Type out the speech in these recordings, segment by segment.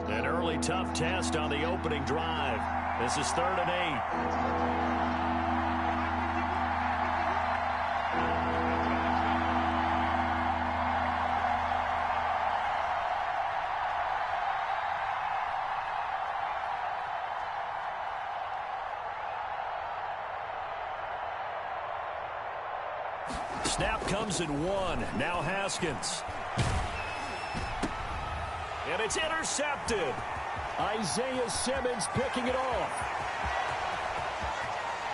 An early tough test on the opening drive. This is 3rd and 8. Snap comes at 1. Now Haskins. And it's intercepted. Isaiah Simmons picking it off.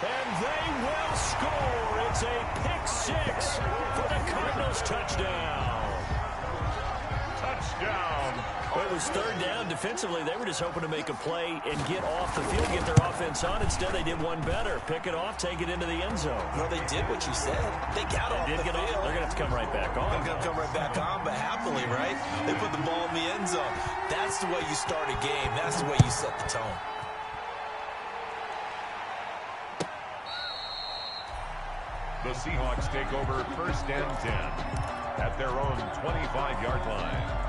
And they will score. It's a pick 6 for the Cardinals touchdown. Touchdown. Well, it was 3rd down. Defensively, they were just hoping to make a play and get off the field, get their offense on. Instead, they did one better. Pick it off, take it into the end zone. Well, they did what you said. They got off the field. They're going to have to come right back on. They're going to come right back on, but happily, right? They put the ball in the end zone. That's the way you start a game. That's the way you set the tone. The Seahawks take over 1st and 10 at their own 25-yard line.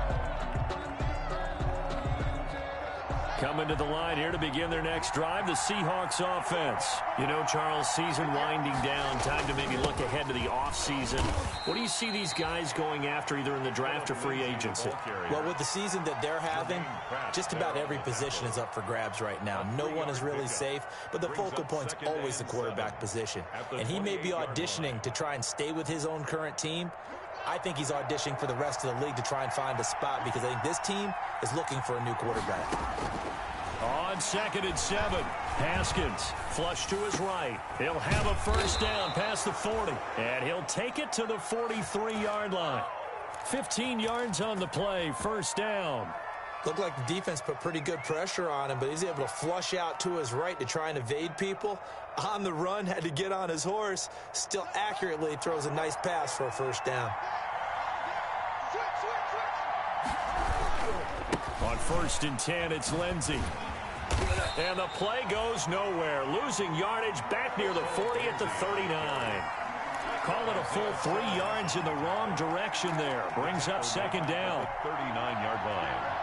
Coming to the line here to begin their next drive, the Seahawks offense. You know, Charles, season winding down. Time to maybe look ahead to the offseason. What do you see these guys going after either in the draft or free agency? Well, with the season that they're having, just about every position is up for grabs right now. No one is really safe, but the focal point's always the quarterback position. And he may be auditioning to try and stay with his own current team. I think he's auditioning for the rest of the league to try and find a spot because I think this team is looking for a new quarterback. On 2nd and 7, Haskins flush to his right. He'll have a 1st down past the 40, and he'll take it to the 43-yard line. 15 yards on the play, 1st down. Looked like the defense put pretty good pressure on him, but he's able to flush out to his right to try and evade people. On the run, had to get on his horse. Still accurately throws a nice pass for a 1st down. On 1st and 10, it's Lindsey. And the play goes nowhere. Losing yardage back near the 40 at the 39. Call it a full 3 yards in the wrong direction there. Brings up 2nd down. 39-yard line.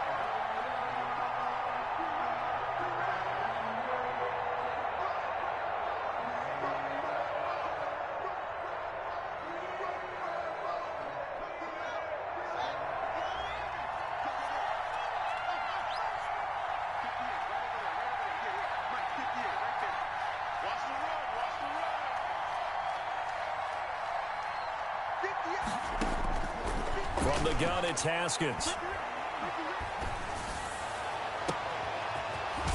From the gun, it's Haskins.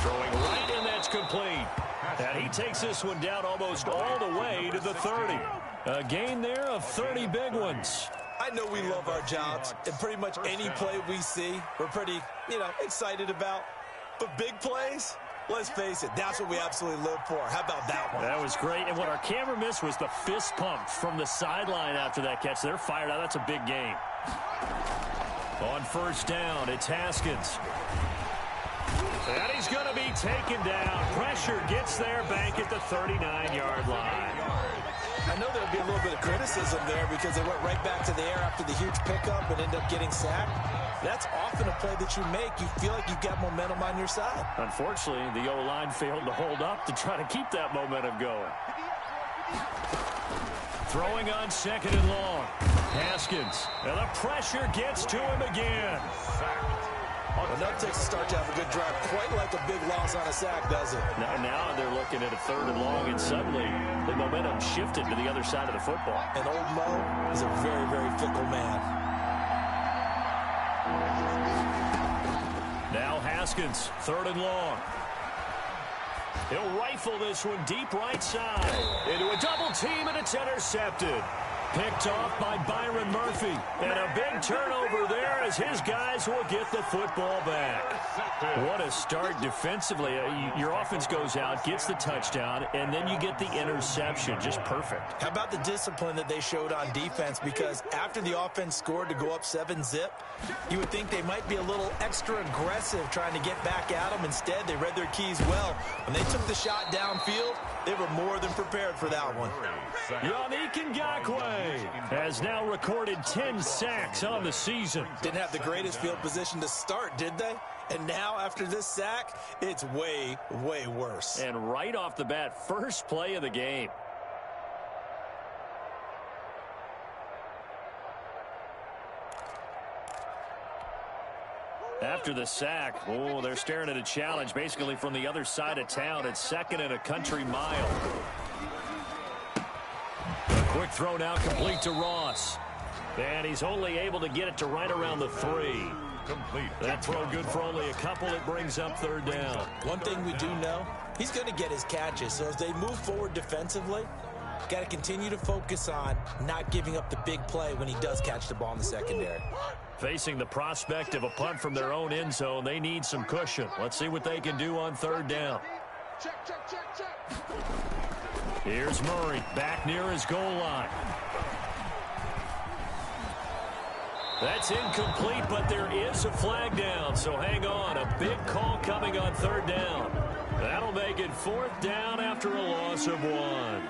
Throwing right, and that's complete. And he takes this one down almost all the way to the 30. A gain there of 30 big ones. I know we love our jobs, and pretty much any play we see, we're pretty, excited about. But big plays, let's face it, that's what we absolutely live for. How about that one? That was great. And what our camera missed was the fist pump from the sideline after that catch. They're fired out. That's a big game. On 1st down, it's Haskins. And he's going to be taken down. Pressure gets there, bank at the 39-yard line. I know there'll be a little bit of criticism there because they went right back to the air after the huge pickup and ended up getting sacked. That's often a play that you make. You feel like you've got momentum on your side. Unfortunately, the O-line failed to hold up to try to keep that momentum going. Throwing on 2nd and long. Haskins. And the pressure gets to him again. Enough takes a start to have a good drive. Quite like a big loss on a sack, does it? Now they're looking at a 3rd and long, and suddenly the momentum shifted to the other side of the football. And old Mo is a very, very fickle man. Now Haskins, 3rd and long. He'll rifle this one deep right side. Into a double team, and it's intercepted. Picked off by Byron Murphy. And a big turnover there as his guys will get the football back. What a start defensively. Your offense goes out, gets the touchdown, and then you get the interception. Just perfect. How about the discipline that they showed on defense? Because after the offense scored to go up 7-zip, you would think they might be a little extra aggressive trying to get back at them. Instead, they read their keys well. When they took the shot downfield, they were more than prepared for that one. Yannick Ngakoue has now recorded 10 sacks on the season. Didn't have the greatest field position to start, did they? And now, after this sack, it's way, way worse. And right off the bat, first play of the game. After the sack, oh, they're staring at a challenge basically from the other side of town. It's 2nd and a country mile. A quick throw now complete to Ross. And he's only able to get it to right around the 3. Complete. That throw good for only a couple. It brings up 3rd down. One thing we do know, he's going to get his catches. So as they move forward defensively, got to continue to focus on not giving up the big play when he does catch the ball in the secondary. Facing the prospect of a punt from their own end zone, they need some cushion. Let's see what they can do on 3rd down. Here's Murray back near his goal line. That's incomplete, but there is a flag down, so hang on. A big call coming on 3rd down. That'll make it 4th down after a loss of 1.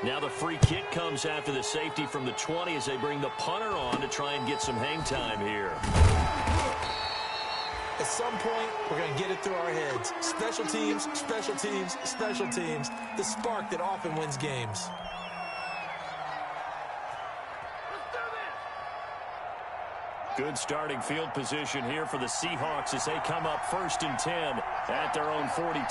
Now the free kick comes after the safety from the 20 as they bring the punter on to try and get some hang time here. At some point, we're going to get it through our heads. Special teams, special teams, special teams. The spark that often wins games. Good starting field position here for the Seahawks as they come up 1st and 10 at their own 42.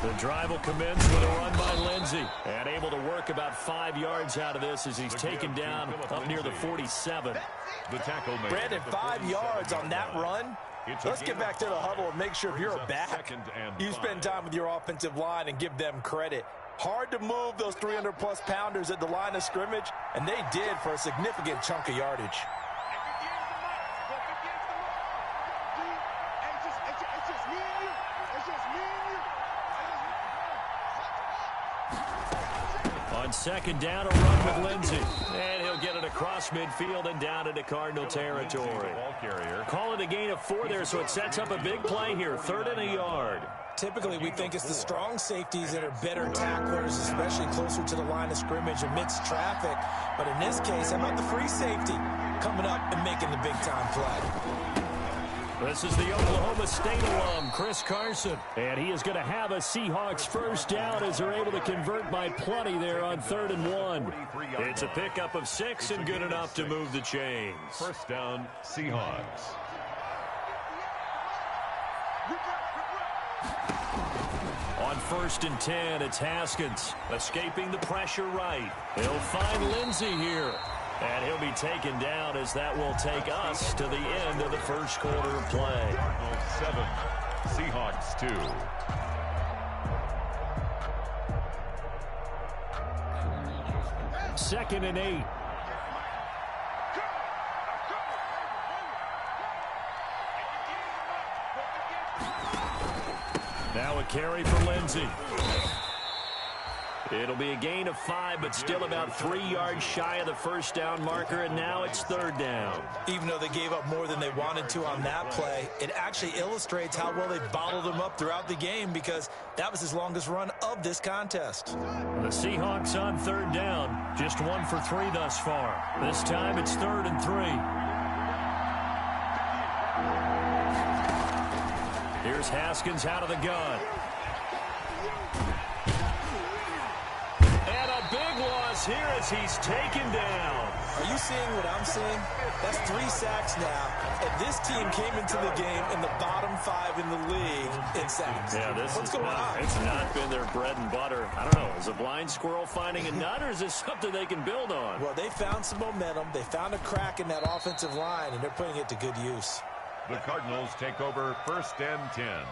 The drive will commence with a run by Lindsey. And able to work about 5 yards out of this as he's taken down up near the 47. The tackle made. Brandon, 5 yards on that run. Let's get back to the huddle and make sure if you're a back, you spend time with your offensive line and give them credit. Hard to move those 300-plus pounders at the line of scrimmage, and they did for a significant chunk of yardage. On 2nd down, a run with Lindsey. And he'll get it across midfield and down into Cardinal territory. Call it a gain of 4 there, so it sets up a big play here. 3rd and a yard. Typically, we think it's the strong safeties that are better tacklers, especially closer to the line of scrimmage amidst traffic. But in this case, how about the free safety coming up and making the big-time play? This is the Oklahoma State alum, Chris Carson. And he is going to have a Seahawks 1st down as they're able to convert by plenty there on 3rd and 1. It's a pickup of 6 and good enough to move the chains. 1st down, Seahawks. On 1st and 10, it's Haskins escaping the pressure right. He'll find Lindsey here. And he'll be taken down as that will take us to the end of the 1st quarter of play. 7, Seahawks 2. Second and 8. Now a carry for Lindsey. It'll be a gain of 5, but still about 3 yards shy of the 1st down marker, and now it's 3rd down. Even though they gave up more than they wanted to on that play, it actually illustrates how well they bottled them up throughout the game because that was his longest run of this contest. The Seahawks on 3rd down, just 1 for 3 thus far. This time it's 3rd and 3. Here's Haskins out of the gun. Here as he's taken down. Are you seeing what I'm seeing? That's 3 sacks now, and this team came into the game in the bottom 5 in the league in sacks. Yeah, What's going on? It's not been their bread and butter. I don't know. Is a blind squirrel finding a nut, or is this something they can build on? Well, they found some momentum. They found a crack in that offensive line, and they're putting it to good use. The Cardinals take over 1st and 10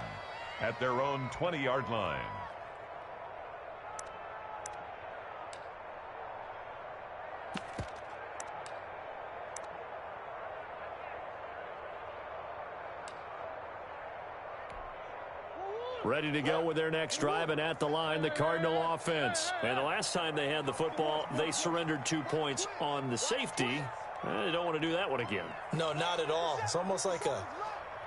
at their own 20-yard line. Ready to go with their next drive, and at the line, the Cardinal offense. And the last time they had the football, they surrendered 2 points on the safety. They don't want to do that one again. No, not at all. It's almost like a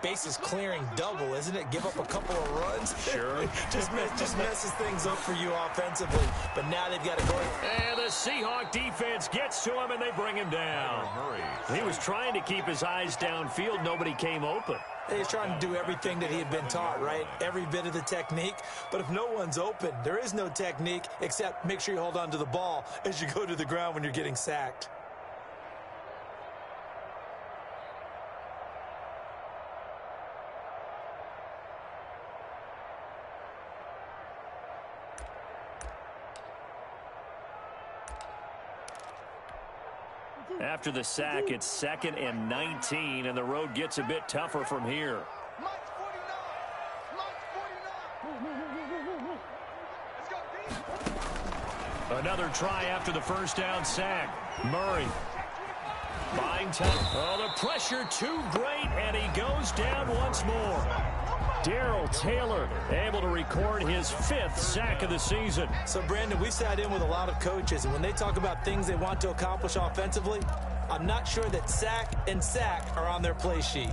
bases clearing double, isn't it? Give up a couple of runs. Sure. just messes things up for you offensively. But now they've got to go. And the Seahawk defense gets to him, and they bring him down. He was trying to keep his eyes downfield. Nobody came open. He's trying to do everything that he had been taught, right? Every bit of the technique. But if no one's open, there is no technique except make sure you hold on to the ball as you go to the ground when you're getting sacked. After the sack, it's 2nd and 19, and the road gets a bit tougher from here. Another try after the first down sack. Murray buying time. Oh, the pressure too great, and he goes down once more. Darrell Taylor able to record his 5th sack of the season. So, Brandon, we sat in with a lot of coaches, and when they talk about things they want to accomplish offensively, I'm not sure that sack and sack are on their play sheet.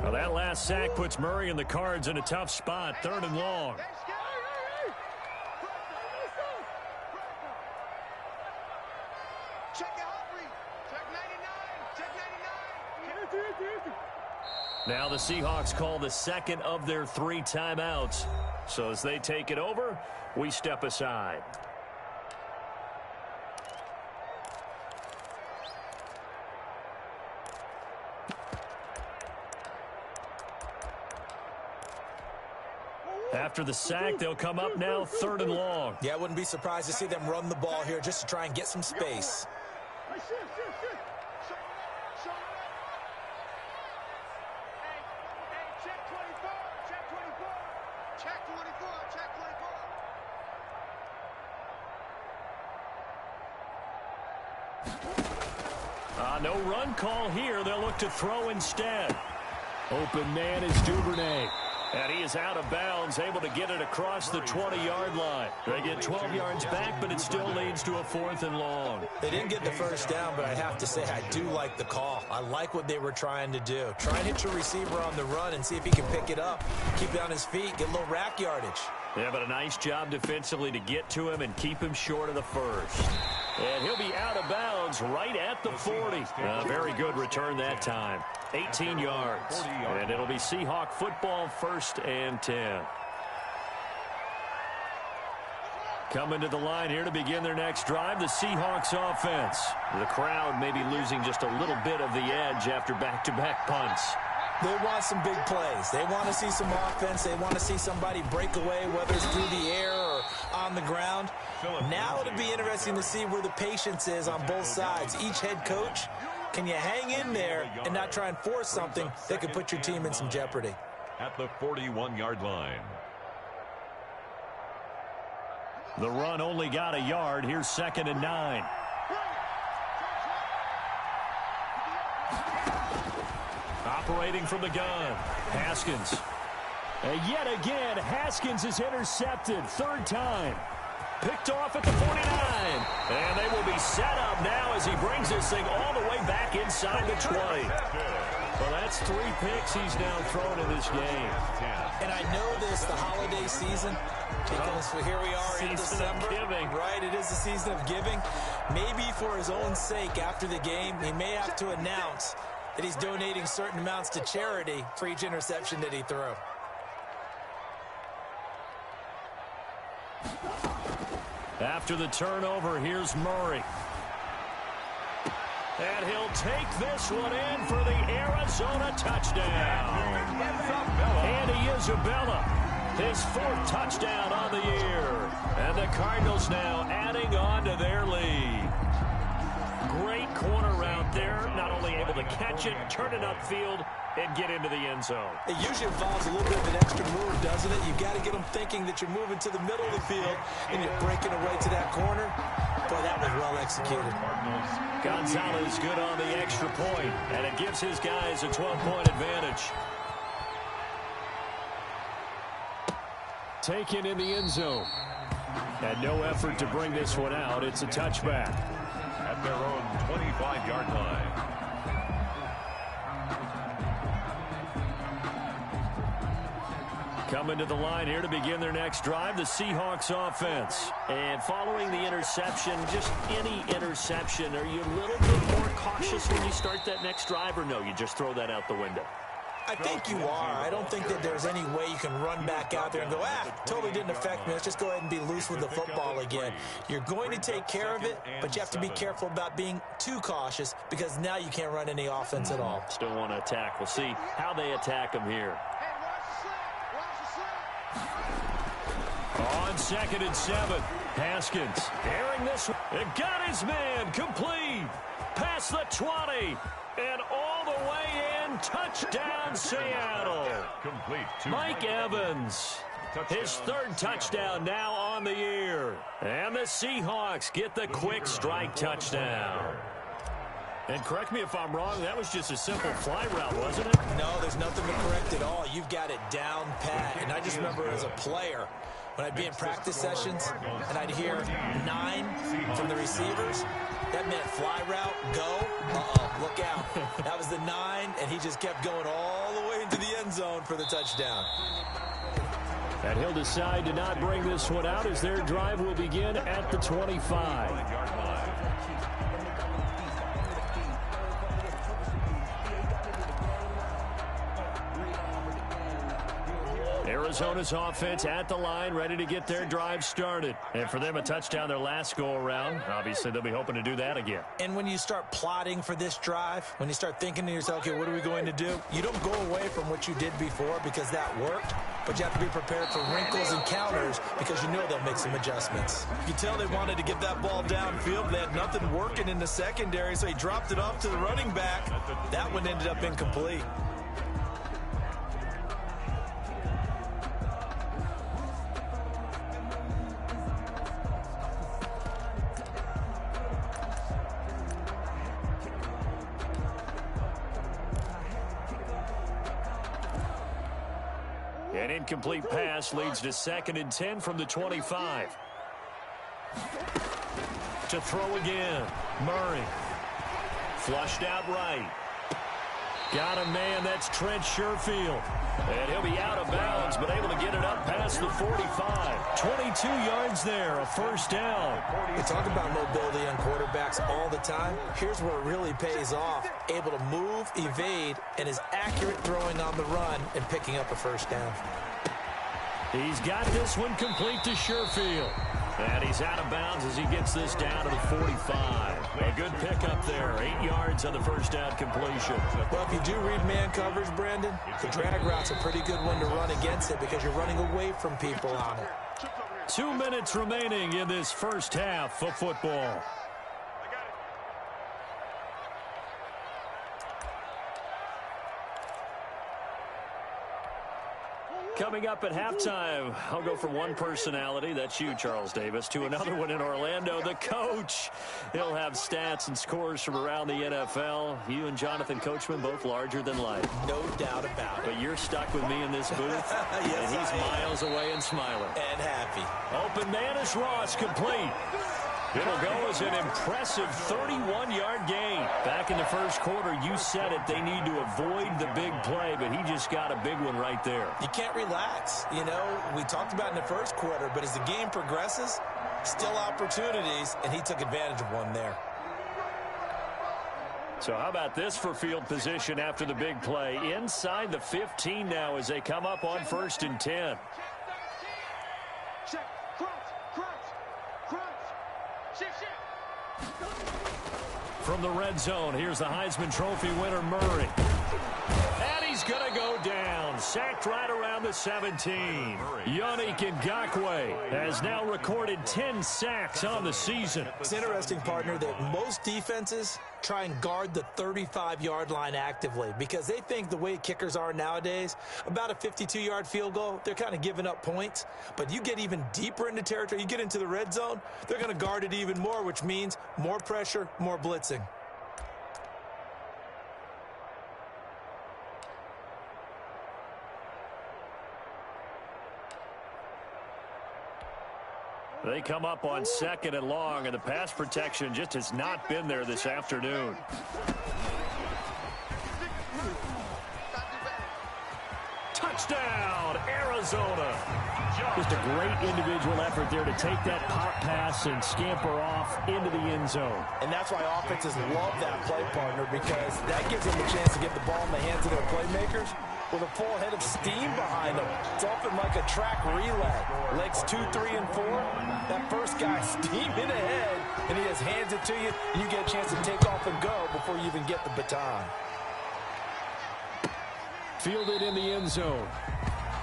Well, that last sack puts Murray and the Cards in a tough spot, 3rd and long. Now the Seahawks call the 2nd of their 3 timeouts. So as they take it over, we step aside. After the sack, they'll come up now 3rd and long. Yeah, I wouldn't be surprised to see them run the ball here just to try and get some space. No run call here. They'll look to throw instead. Open man is Duvernay. And he is out of bounds, able to get it across the 20-yard line. They get 12 yards back, but it still leads to a 4th and long. They didn't get the first down, but I have to say I do like the call. I like what they were trying to do. Try and hit your receiver on the run and see if he can pick it up. Keep it on his feet, get a little rack yardage. Yeah, but a nice job defensively to get to him and keep him short of the first. And he'll be out of bounds right at the 40. Very good return that time. 18 yards. And it'll be Seahawk football, 1st and 10. Coming to the line here to begin their next drive, the Seahawks offense. The crowd may be losing just a little bit of the edge after back-to-back punts. They want some big plays. They want to see some offense. They want to see somebody break away, whether it's through the air or on the ground. Now it'll be interesting to see where the patience is on both sides. Each head coach, can you hang in there and not try and force something that could put your team in some jeopardy? At the 41-yard line. The run only got a yard. Here's 2nd and 9. Operating from the gun, Haskins. And yet again, Haskins is intercepted. 3rd time. Picked off at the 49. And they will be set up now as he brings this thing all the way back inside the 20. Well, that's 3 picks he's now thrown in this game. And I know this, the holiday season, because here we are in December. Right, it is the season of giving. Maybe for his own sake after the game, he may have to announce that he's donating certain amounts to charity for each interception that he threw. After the turnover, here's Murray. And he'll take this one in for the Arizona touchdown. Andy Isabella, his 4th touchdown on the year. And the Cardinals now adding on to their lead. Great corner route there, not only able to catch it, turn it upfield, and get into the end zone. It usually involves a little bit of an extra move, doesn't it? You've got to get them thinking that you're moving to the middle of the field and you're breaking away to that corner. Boy, that was well executed. Gonzalez good on the extra point, and it gives his guys a 12-point advantage. Taken in the end zone. And no effort to bring this one out. It's a touchback. At their own 25-yard line. Coming to the line here to begin their next drive, the Seahawks offense. And following the interception, just any interception, are you a little bit more cautious when you start that next drive, or no, you just throw that out the window? I think you are. I don't think that there's any way you can run back out there and go, totally didn't affect me. Let's just go ahead and be loose with the football again. You're going to take care of it, but you have to be careful about being too cautious because now you can't run any offense at all. Still want to attack. We'll see how they attack them here. On 2nd and 7, Haskins airing this one. It got his man complete. Past the 20. And all the way in. Touchdown, Seattle. Mike Evans. His 3rd touchdown now on the year. And the Seahawks get the quick strike touchdown. And correct me if I'm wrong, that was just a simple fly route, wasn't it? No, there's nothing to correct at all. You've got it down pat. And I just remember as a player, when I'd be in practice sessions and I'd hear 9 from the receivers, that meant fly route, go, look out. That was the 9, and he just kept going all the way into the end zone for the touchdown. And he'll decide to not bring this one out as their drive will begin at the 25. Arizona's offense at the line, ready to get their drive started. And for them, a touchdown their last go-around. Obviously, they'll be hoping to do that again. And when you start plotting for this drive, when you start thinking to yourself, okay, what are we going to do? You don't go away from what you did before because that worked, but you have to be prepared for wrinkles and counters because you know they'll make some adjustments. You can tell they wanted to get that ball downfield. They had nothing working in the secondary, so he dropped it off to the running back. That one ended up incomplete. An incomplete pass leads to 2nd and 10 from the 25. To throw again. Murray. Flushed out right. Got a man, that's Trent Sherfield. And he'll be out of bounds, but able to get it up past the 45. 22 yards there, a first down. We talk about mobility on quarterbacks all the time. Here's where it really pays off. Able to move, evade, and is accurate throwing on the run and picking up a first down. He's got this one complete to Sherfield. And he's out of bounds as he gets this down to the 45. A good pickup there. 8 yards on the first down completion. Well, if you do read man coverage, Brandon, the drag route's a pretty good one to run against it because you're running away from people on it. 2 minutes remaining in this first half of football. Coming up at halftime, I'll go from one personality, that's you, Charles Davis, to another one in Orlando, the coach. He'll have stats and scores from around the NFL. You and Jonathan Coachman, both larger than life. No doubt about it. But you're stuck with me in this booth, yes, and he's miles away and smiling. And happy. Open man is Ross, complete. It'll go as an impressive 31-yard gain. Back in the first quarter, you said it, they need to avoid the big play, but he just got a big one right there. You can't relax. You know, we talked about in the first quarter, but as the game progresses, still opportunities, and he took advantage of one there. So how about this for field position after the big play? Inside the 15 now as they come up on 1st and 10. From the red zone, here's the Heisman Trophy winner, Murray. And he's going to go down. Sacked right around the 17. Yannick Ngakoue has now recorded 10 sacks on the season. It's interesting, partner, that most defenses try and guard the 35-yard line actively because they think the way kickers are nowadays, about a 52-yard field goal, they're kind of giving up points. But you get even deeper into territory, you get into the red zone, they're going to guard it even more, which means more pressure, more blitzing. They come up on 2nd and long, and the pass protection just has not been there this Touchdown, Arizona. Just a great individual effort there to take that pop pass and scamper off into the end zone. And that's why offenses love that play partner, because that gives them a chance to get the ball in the hands of their playmakers with a full head of steam behind them. It's often like a track relay. Legs 2, 3, and 4. That first guy steaming ahead, and he just hands it to you, and you get a chance to take off and go before you even get the baton. Fielded in the end zone.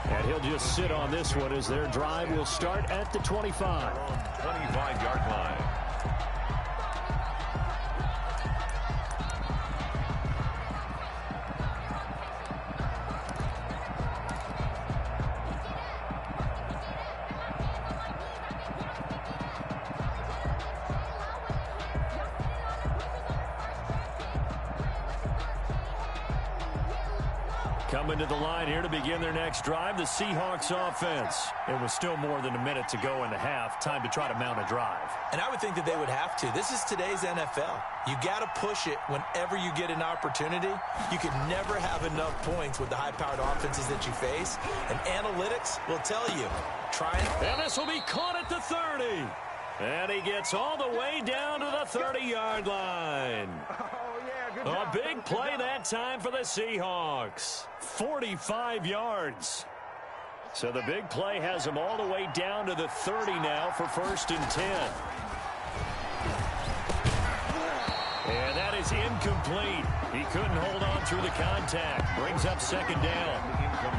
And he'll just sit on this one as their drive will start at the 25. 25-yard line. Coming to the line here to begin their next drive, the Seahawks offense. It was still more than a minute to go in the half. Time to try to mount a drive. And I would think that they would have to. This is today's NFL. You got to push it whenever you get an opportunity. You can never have enough points with the high-powered offenses that you face. And analytics will tell you. Try it. And this will be caught at the 30. And he gets all the way down to the 30-yard line. A big play that time for the Seahawks. 45 yards. So the big play has him all the way down to the 30 now for 1st and 10. And that is incomplete. He couldn't hold on through the contact. Brings up 2nd down.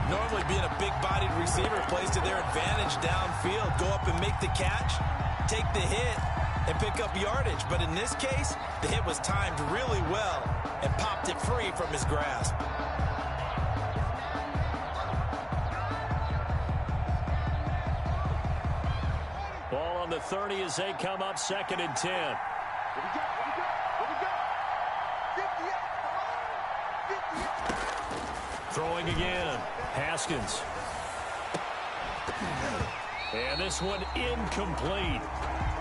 Normally being a big-bodied receiver plays to their advantage downfield. Go up and make the catch, take the hit, and pick up yardage. But in this case, the hit was timed really well and popped it free from his grasp. Ball on the 30 as they come up 2nd and 10. Throwing again. Haskins. And this one incomplete.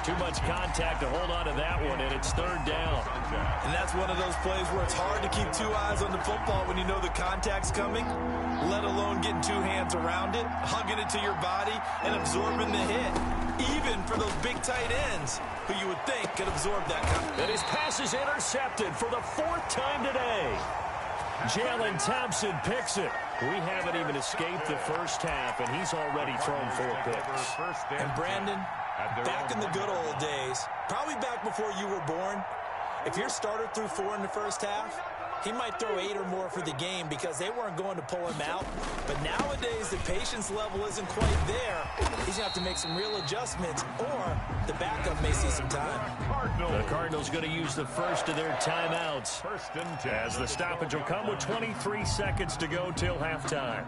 Too much contact to hold on to that one, and it's 3rd down. And that's one of those plays where it's hard to keep 2 eyes on the football when you know the contact's coming, let alone getting 2 hands around it, hugging it to your body, and absorbing the hit. Even for those big tight ends, who you would think could absorb that contact. And his pass is intercepted for the 4th time today. Jalen Thompson picks it. We haven't even escaped the first half, and he's already thrown 4 picks. And Brandon, back in the good old days, probably back before you were born, if your starter threw 4 in the first half, he might throw 8 or more for the game because they weren't going to pull him out. But nowadays, the patience level isn't quite there. He's going to have to make some real adjustments, or the backup may see some time. The Cardinals going to use the first of their timeouts 1st and 10. as the stoppage will come with 23 seconds to go till halftime.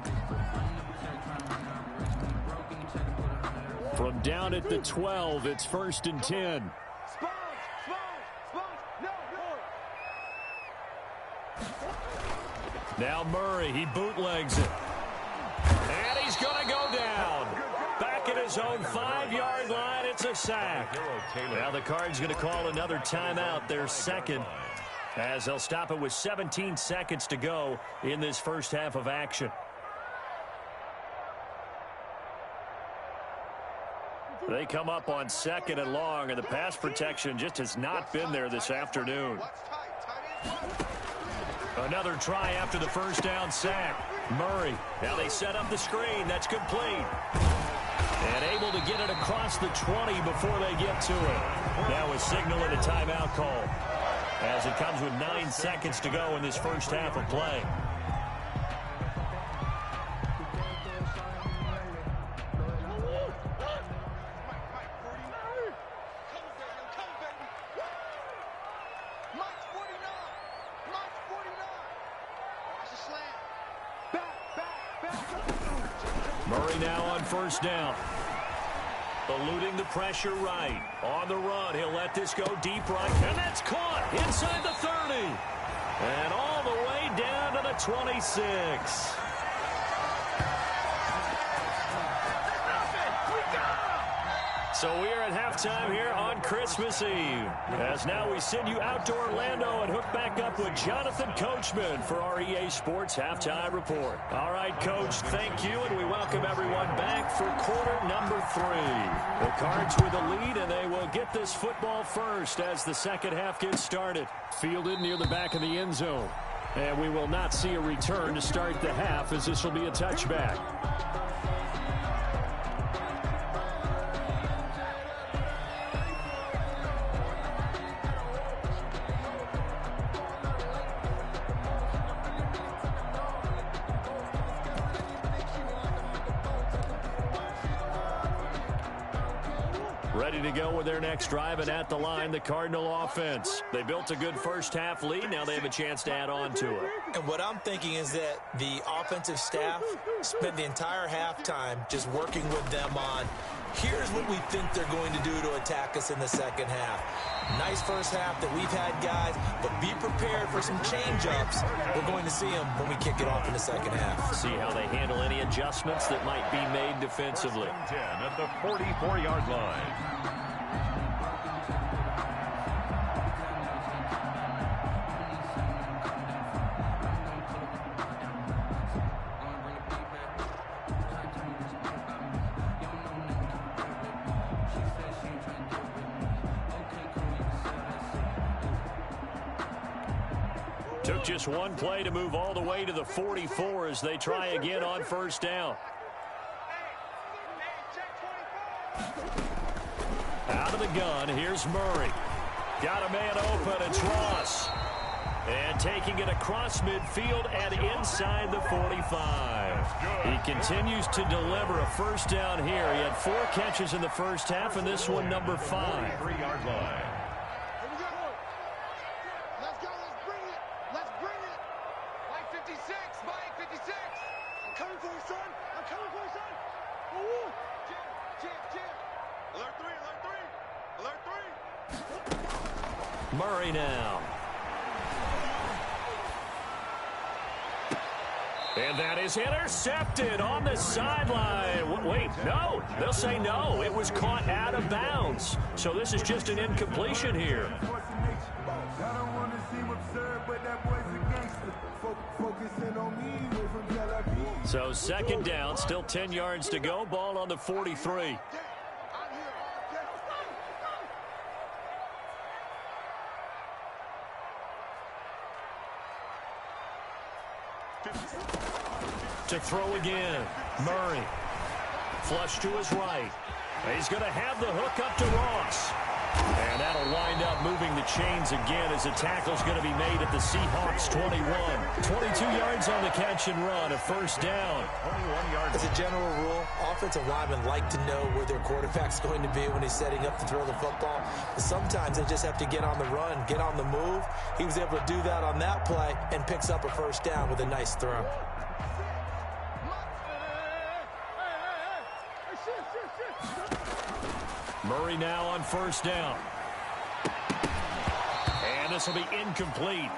From down at the 12, it's 1st and 10. Now Murray, he bootlegs it. And he's going to go down. Back at his own 5-yard line, it's a sack. Now the Cards going to call another timeout, their 2nd, as they'll stop it with 17 seconds to go in this first half of action. They come up on 2nd and long, and the pass protection just has not been there this afternoon. Another try after the first down sack. Murray. Now they set up the screen. That's complete. And able to get it across the 20 before they get to it. Now a signal and a timeout call, as it comes with 9 seconds to go in this first half of play. Murray now on 1st down. Eluding the pressure right. On the run, he'll let this go deep right. And that's caught inside the 30. And all the way down to the 26. So we are at halftime here on Christmas Eve. As now we send you out to Orlando and hook back up with Jonathan Coachman for our EA Sports Halftime Report. All right, Coach, thank you, and we welcome everyone back for quarter number 3. The Cards with a lead, and they will get this football first as the second half gets started. Fielded near the back of the end zone. And we will not see a return to start the half, as this will be a touchback. Ready to go with their next drive, and at the line, the Cardinal offense. They built a good first half lead. Now they have a chance to add on to it. And what I'm thinking is that the offensive staff spent the entire halftime just working with them on, here's what we think they're going to do to attack us in the second half. Nice first half that we've had, guys, but be prepared for some change-ups. We're going to see them when we kick it off in the second half. See how they handle any adjustments that might be made defensively. 10 at the 44-yard line. Took just one play to move all the way to the 44 as they try again on first down. Out of the gun, here's Murray. Got a man open, it's Ross. And taking it across midfield and inside the 45. He continues to deliver a first down here. He had 4 catches in the first half, and this one number 5. 3-yard line. Murray now. And that is intercepted on the sideline. Wait, no. They'll say no. It was caught out of bounds. So this is just an incompletion here. So second down, still 10 yards to go. Ball on the 43. To throw again. Murray. Flush to his right. He's going to have the hook up to Ross. And that'll wind up moving the chains again as a tackle's going to be made at the Seahawks 21. 22 yards on the catch and run, a first down. 21 yards. As a general rule, offensive linemen like to know where their quarterback's going to be when he's setting up to throw the football. But sometimes they just have to get on the run, get on the move. He was able to do that on that play and picks up a first down with a nice throw. Murray now on first down. And this will be incomplete.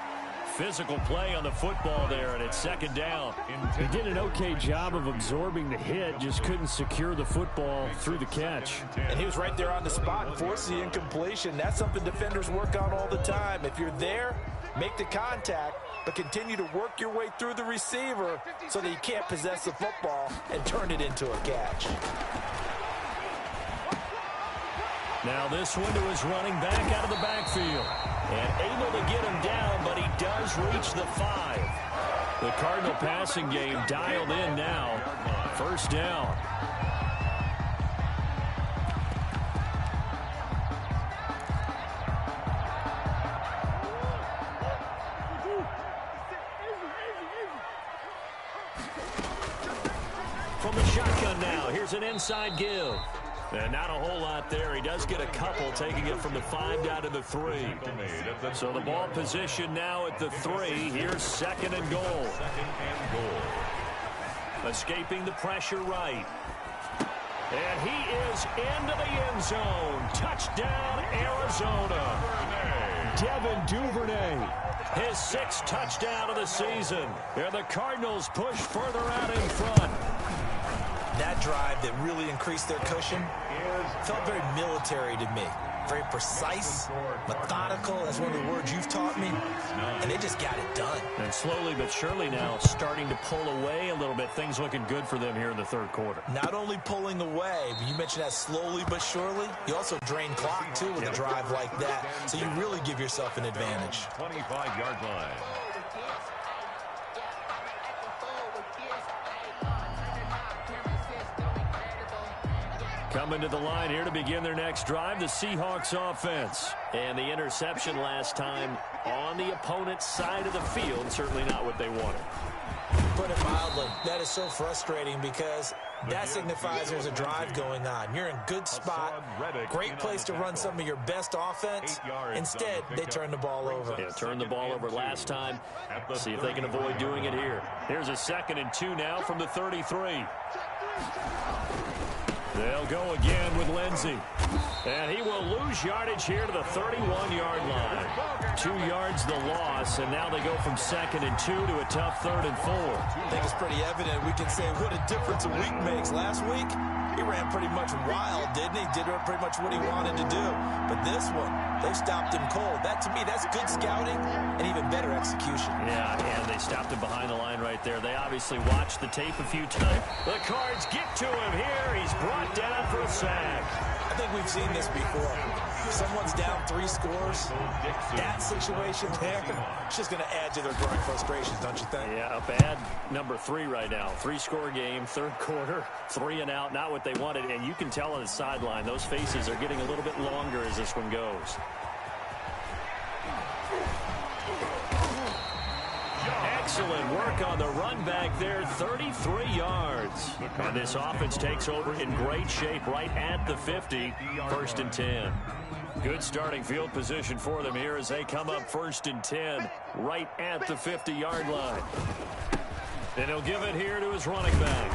Physical play on the football there, and it's second down. He did an okay job of absorbing the hit, just couldn't secure the football through the catch. And he was right there on the spot and forced the incompletion. That's something defenders work on all the time. If you're there, make the contact, but continue to work your way through the receiver so that you can't possess the football and turn it into a catch. Now this one to his running back out of the backfield. And able to get him down, but he does reach the 5. The Cardinal passing game dialed in now. First down. From the shotgun now, here's an inside give. And not a whole lot there. He does get a couple, taking it from the 5 down to the 3. So the ball position now at the 3. Here's second and goal. Escaping the pressure right. And he is into the end zone. Touchdown, Arizona. Devin Duvernay. His 6th touchdown of the season. And the Cardinals push further out in front. That drive that really increased their cushion felt very military to me. Very precise, methodical. That's one of the words you've taught me. And they just got it done. And slowly but surely now starting to pull away a little bit. Things looking good for them here in the third quarter. Not only pulling away, but you mentioned that slowly but surely. You also drain clock, too, with a drive like that. So you really give yourself an advantage. 25-yard line. Coming to the line here to begin their next drive, the Seahawks offense. And the interception last time on the opponent's side of the field, certainly not what they wanted. Put it mildly, that is so frustrating because that signifies there's a drive going on. You're in good spot, great place to run some of your best offense. Instead, they turn the ball over. Yeah, turned the ball over last time. See if they can avoid doing it here. Here's a 2nd and 2 now from the 33. They'll go again with Lindsey. And he will lose yardage here to the 31-yard line. 2 yards the loss, and now they go from 2nd and 2 to a tough 3rd and 4. I think it's pretty evident. We can say what a difference a week makes. Last week, he ran pretty much wild, didn't he? Did pretty much what he wanted to do. But this one, they stopped him cold. That, to me, that's good scouting and even better execution. Yeah, and they stopped him behind the line right there. They obviously watched the tape a few times. The Cards get to him here. He's brought down for a sack. I think we've seen this before. If someone's down 3 scores, that situation there, it's just going to add to their growing frustrations, don't you think? Yeah, bad number 3 right now. 3-score game, 3rd quarter, 3 and out, not what they wanted. And you can tell on the sideline, those faces are getting a little bit longer as this one goes. Excellent work on the run back there, 33 yards. And this offense takes over in great shape right at the 50, 1st and 10. Good starting field position for them here as they come up 1st and 10 right at the 50-yard line. And he'll give it here to his running back.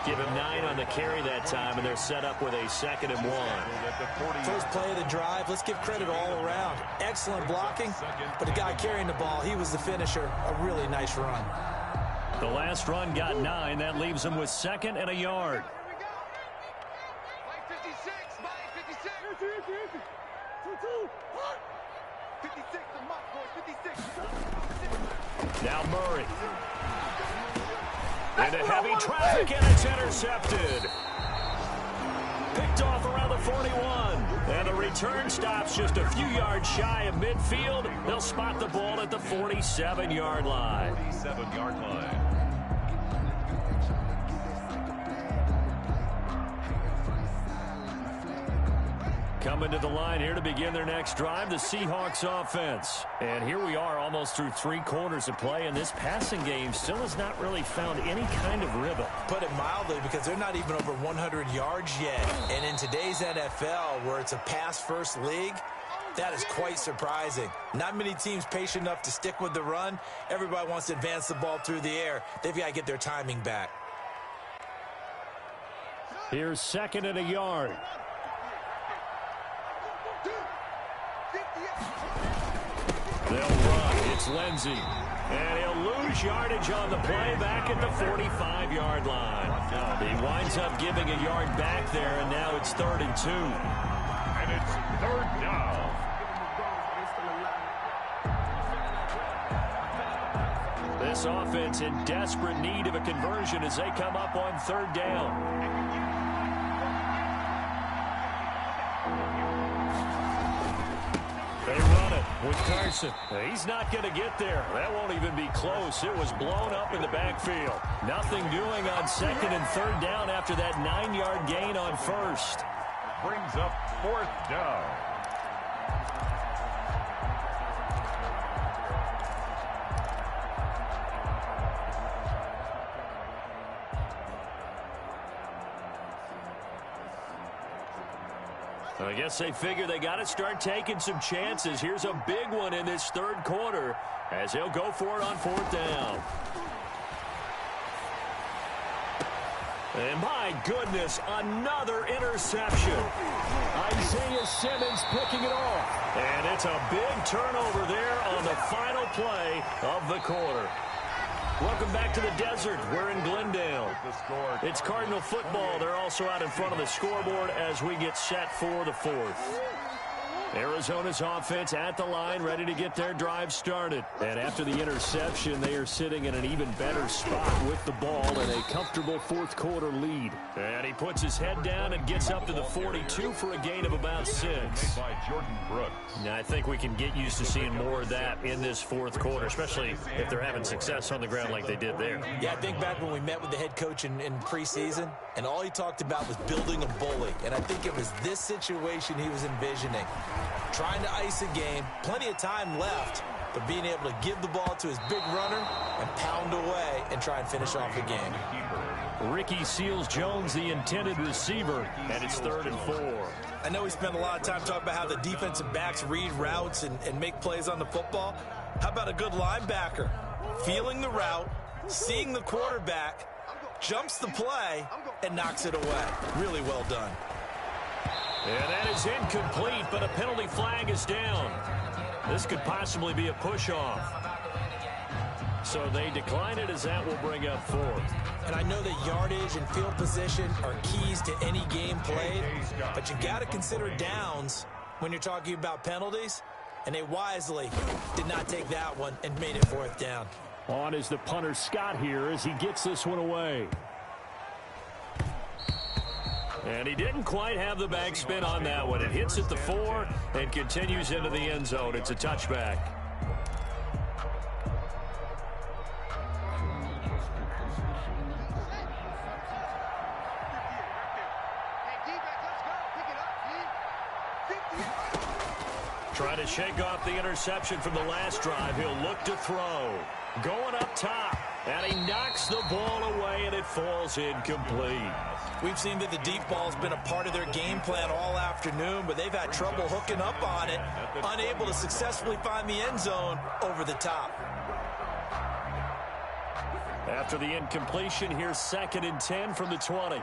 Give him 9 on the carry that time, and they're set up with a 2nd and 1. First play of the drive, let's give credit all around. Excellent blocking, but the guy carrying the ball, he was the finisher. A really nice run. The last run got 9. That leaves him with 2nd and a yard. Now Murray. Into heavy traffic, and it's intercepted. Picked off around the 41. And the return stops just a few yards shy of midfield. They'll spot the ball at the 47-yard line. 47-yard line. Coming to the line here to begin their next drive, the Seahawks offense. And here we are almost through 3 quarters of play, and this passing game still has not really found any kind of rhythm. Put it mildly, because they're not even over 100 yards yet. And in today's NFL, where it's a pass-first league, that is quite surprising. Not many teams patient enough to stick with the run. Everybody wants to advance the ball through the air. They've got to get their timing back. Here's 2nd and a yard. They'll run. It's Lindsey. And he'll lose yardage on the play back at the 45-yard line. He winds up giving a yard back there, and now it's 3rd and 2. And it's 3rd down. This offense in desperate need of a conversion as they come up on 3rd down. They run it with Carson. He's not going to get there. That won't even be close. It was blown up in the backfield. Nothing doing on 2nd and 3rd down after that 9-yard gain on 1st. Brings up 4th down. I guess they figure they got to start taking some chances. Here's a big one in this 3rd quarter as he'll go for it on 4th down. And my goodness, another interception. Isaiah Simmons picking it off. And it's a big turnover there on the final play of the quarter. Welcome back to the desert. We're in Glendale. It's Cardinal football. They're also out in front of the scoreboard as we get set for the fourth. Arizona's offense at the line, ready to get their drive started. And after the interception, they are sitting in an even better spot with the ball and a comfortable fourth quarter lead. And he puts his head down and gets up to the 42 for a gain of about 6. By Jordan Brooks. Now, I think we can get used to seeing more of that in this fourth quarter, especially if they're having success on the ground like they did there. Yeah, I think back when we met with the head coach in preseason, and all he talked about was building a bully. And I think it was this situation he was envisioning. Trying to ice a game, plenty of time left, but being able to give the ball to his big runner and pound away and try and finish off the game. Ricky Seals-Jones, the intended receiver, and it's 3rd and 4. I know we spent a lot of time talking about how the defensive backs read routes and make plays on the football. How about a good linebacker? Feeling the route, seeing the quarterback, jumps the play, and knocks it away. Really well done. And that is incomplete, but a penalty flag is down. This could possibly be a push-off. So they decline it as that will bring up 4th. And I know that yardage and field position are keys to any game played, but you got to consider downs when you're talking about penalties, and they wisely did not take that one and made it 4th down. On is the punter Scott here as he gets this one away. And he didn't quite have the backspin on that one. It hits at the 4 and continues into the end zone. It's a touchback. Trying to shake off the interception from the last drive. He'll look to throw. Going up top. And he knocks the ball away, and it falls incomplete. We've seen that the deep ball's been a part of their game plan all afternoon, but they've had trouble hooking up on it, unable to successfully find the end zone over the top. After the incompletion, here's 2nd and 10 from the 20.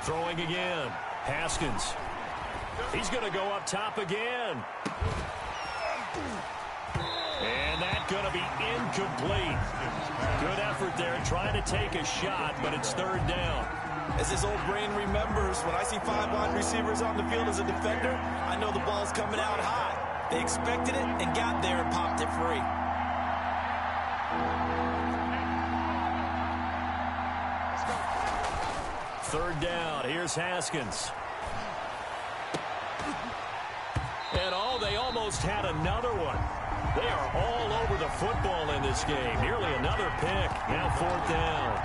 Throwing again. Haskins. He's going to go up top again. And that's going to be incomplete. Good effort there trying to take a shot, but it's 3rd down. As his old brain remembers, when I see 5 wide receivers on the field as a defender, I know the ball's coming out high. They expected it and got there and popped it free. Third down. Here's Haskins. And they almost had another one. They are all over the football in this game. Nearly another pick. Now 4th down.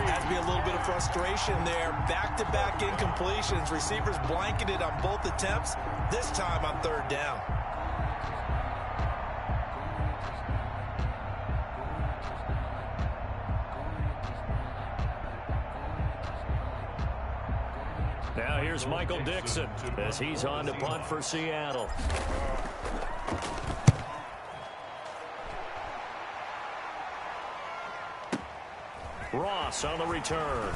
Has to be a little bit of frustration there. Back-to-back incompletions. Receivers blanketed on both attempts. This time on 3rd down. Now here's Michael Dixon as he's on to punt for Seattle. Ross on the return.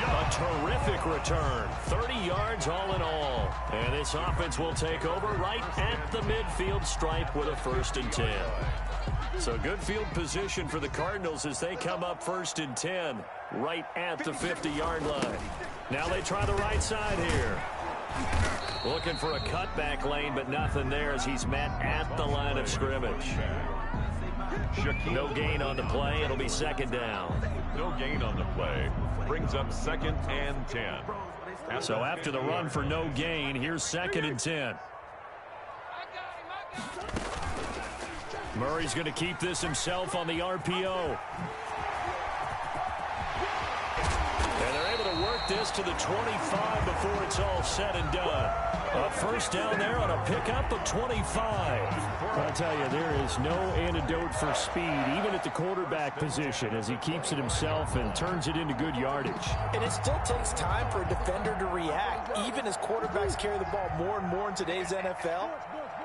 A terrific return. 30 yards all in all. And this offense will take over right at the midfield stripe with a 1st and 10. So good field position for the Cardinals as they come up 1st and 10 right at the 50-yard line. Now they try the right side here. Looking for a cutback lane, but nothing there as he's met at the line of scrimmage. No gain on the play. It'll be 2nd down. No gain on the play. Brings up 2nd and 10. So after the run for no gain, here's 2nd and 10. Murray's going to keep this himself on the RPO. And they're able to work this to the 25 before it's all said and done. A 1st down there on a pickup of 25. I'll tell you, there is no antidote for speed, even at the quarterback position, as he keeps it himself and turns it into good yardage. And it still takes time for a defender to react. Even as quarterbacks carry the ball more and more in today's NFL,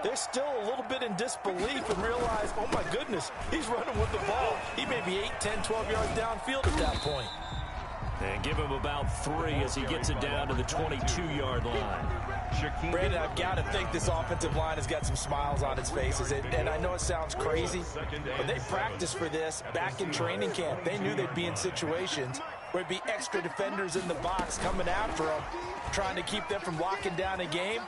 they're still a little bit in disbelief and realize, oh my goodness, he's running with the ball. He may be 8, 10, 12 yards downfield at that point. And give him about 3 as he gets it down to the 22-yard line. Brandon, I've got to think this offensive line has got some smiles on its faces. And I know it sounds crazy, but they practiced for this back in training camp. They knew they'd be in situations where it'd be extra defenders in the box coming after them, trying to keep them from locking down a game.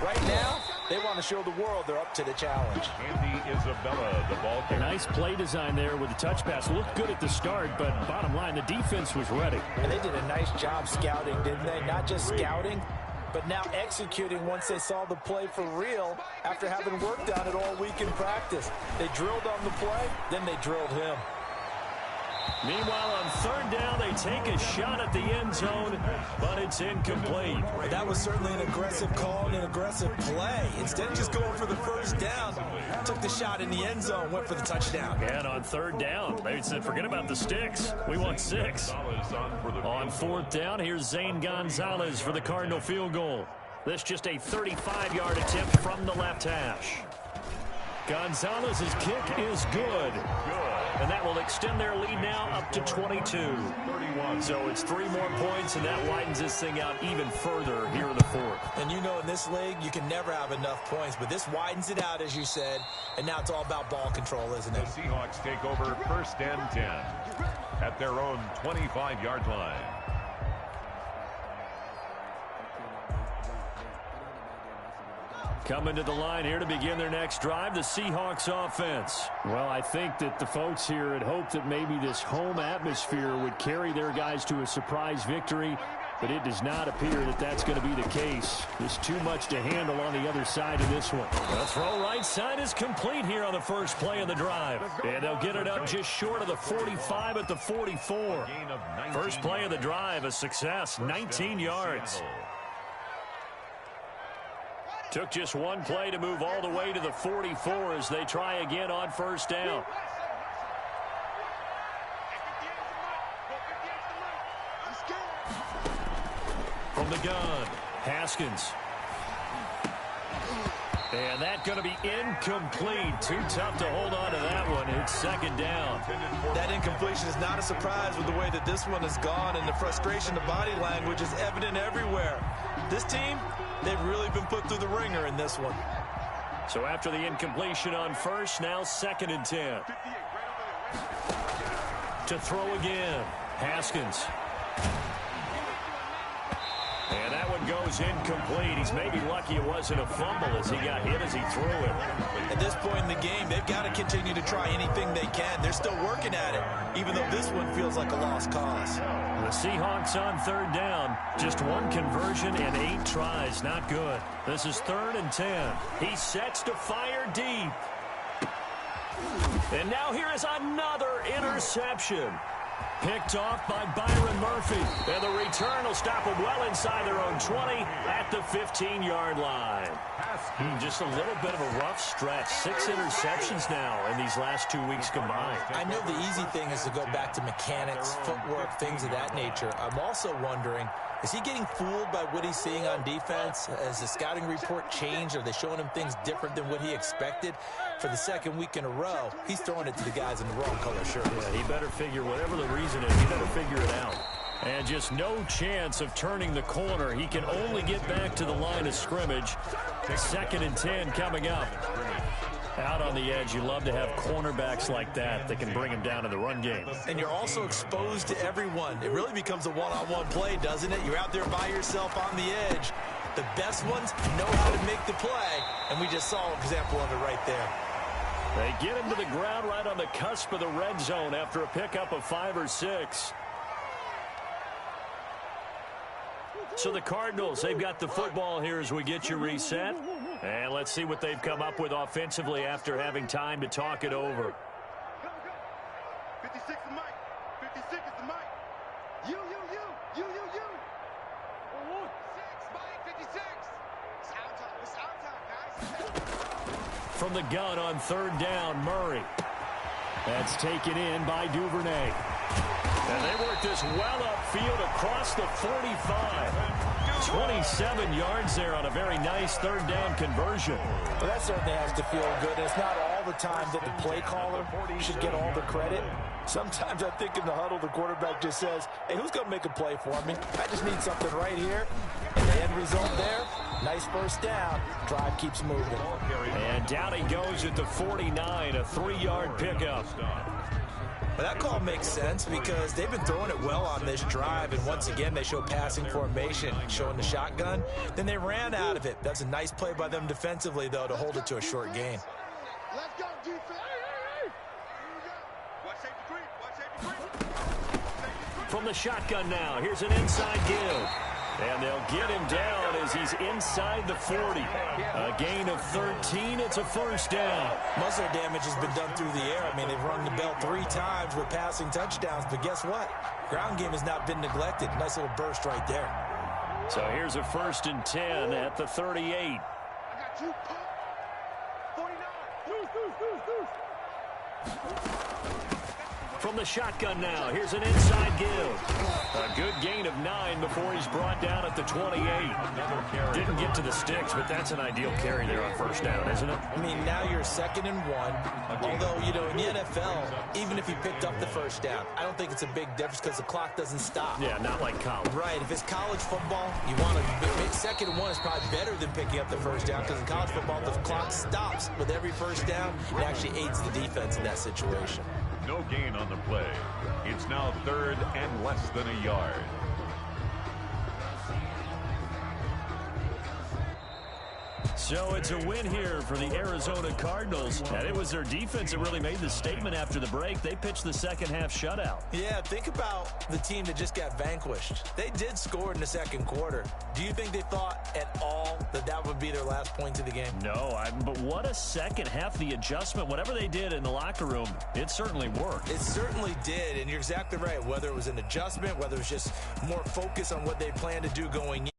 Right now, they want to show the world they're up to the challenge. Andy Isabella, the ball carrier. Nice play design there with the touch pass. Looked good at the start, but bottom line, the defense was ready. And they did a nice job scouting, didn't they? Not just scouting, but now executing once they saw the play for real after having worked on it all week in practice. They drilled on the play, then they drilled him. Meanwhile, on third down, they take a shot at the end zone, but it's incomplete. That was certainly an aggressive call and an aggressive play. Instead of just going for the first down, took the shot in the end zone, went for the touchdown. And on third down, they said, forget about the sticks. We want 6. On fourth down, here's Zane Gonzalez for the Cardinal field goal. This just a 35-yard attempt from the left hash. Gonzalez's kick is good. And that will extend their lead now up to 22. So it's 3 more points, and that widens this thing out even further here in the fourth. And you know in this league, you can never have enough points, but this widens it out, as you said, and now it's all about ball control, isn't it? The Seahawks take over first and 10 at their own 25-yard line. Coming to the line here to begin their next drive, the Seahawks offense. Well, I think that the folks here had hoped that maybe this home atmosphere would carry their guys to a surprise victory, but it does not appear that that's going to be the case. There's too much to handle on the other side of this one. The throw right side is complete here on the first play of the drive. And they'll get it up just short of the 45 at the 44. First play of the drive, a success, 19 yards. Took just one play to move all the way to the 44 as they try again on first down. From the gun, Haskins. And that's going to be incomplete. Too tough to hold on to that one. It's second down. That incompletion is not a surprise with the way that this one has gone, and the frustration, the body language is evident everywhere. This team, they've really been put through the ringer in this one. So after the incompletion on first, now second and 10. To throw again, Haskins. And that one goes incomplete. He's maybe lucky it wasn't a fumble as he got hit as he threw it. At this point in the game, they've got to continue to try anything they can. They're still working at it, even though this one feels like a lost cause. The Seahawks on third down. Just one conversion and 8 tries. Not good. This is third and 10. He sets to fire deep. And now here is another interception. Picked off by Byron Murphy. And the return will stop them well inside their own 20 at the 15-yard line. Just a little bit of a rough stretch. 6 interceptions now in these last 2 weeks combined. I know the easy thing is to go back to mechanics, footwork, things of that nature. I'm also wondering, is he getting fooled by what he's seeing on defense? Has the scouting report changed? Are they showing him things different than what he expected? For the second week in a row, he's throwing it to the guys in the wrong color shirt. Yeah, he better figure, whatever the reason is, he better figure it out. And just no chance of turning the corner. He can only get back to the line of scrimmage. Second and 10 coming up. Out on the edge, you love to have cornerbacks like that that can bring him down in the run game. And you're also exposed to everyone. It really becomes a one-on-one play, doesn't it? You're out there by yourself on the edge. The best ones know how to make the play, and we just saw an example of it right there. They get him to the ground right on the cusp of the red zone after a pickup of 5 or 6. So the Cardinals, they've got the football here as we get you reset. And let's see what they've come up with offensively after having time to talk it over. 56 is Mike. 56 is the Mike. You. 6, Mike, 56. It's our time, guys. From the gun on third down, Murray. That's taken in by Duvernay. And they work this well upfield across the 45. 27 yards there on a very nice third down conversion. Well, that certainly has to feel good. It's not all the time that the play caller should get all the credit. Sometimes I think in the huddle, the quarterback just says, hey, who's going to make a play for me? I just need something right here. And end result there, nice first down. Drive keeps moving. And down he goes at the 49, a 3-yard pickup. But that call makes sense because they've been throwing it well on this drive, and once again they show passing formation, showing the shotgun. Then they ran out of it. That's a nice play by them defensively, though, to hold it to a short gain. Let's go, defense. Hey. Watch safety creep. From the shotgun now, here's an inside give. And they'll get him down as he's inside the 40. A gain of 13. It's a first down. Most of the damage has been done through the air. I mean, they've rung the bell 3 times with passing touchdowns. But guess what? Ground game has not been neglected. Nice little burst right there. So here's a 1st and 10 at the 38. I got you. 49. From the shotgun now, here's an inside give. A good gain of 9 before he's brought down at the 28. Didn't get to the sticks, but that's an ideal carry there on first down, isn't it? I mean, now you're 2nd and 1. Although, you know, in the NFL, even if you picked up the first down, I don't think it's a big difference because the clock doesn't stop. Yeah, not like college. Right. If it's college football, you want to 2nd and 1 is probably better than picking up the first down because in college football, the clock stops with every first down. It actually aids the defense in that situation. No gain on the play. It's now 3rd and less than a yard. So it's a win here for the Arizona Cardinals. And it was their defense that really made the statement after the break. They pitched the second half shutout. Yeah, think about the team that just got vanquished. They did score in the 2nd quarter. Do you think they thought at all that that would be their last point of the game? No, but what a second half. The adjustment, whatever they did in the locker room, it certainly worked. It certainly did, and you're exactly right. Whether it was an adjustment, whether it was just more focus on what they planned to do going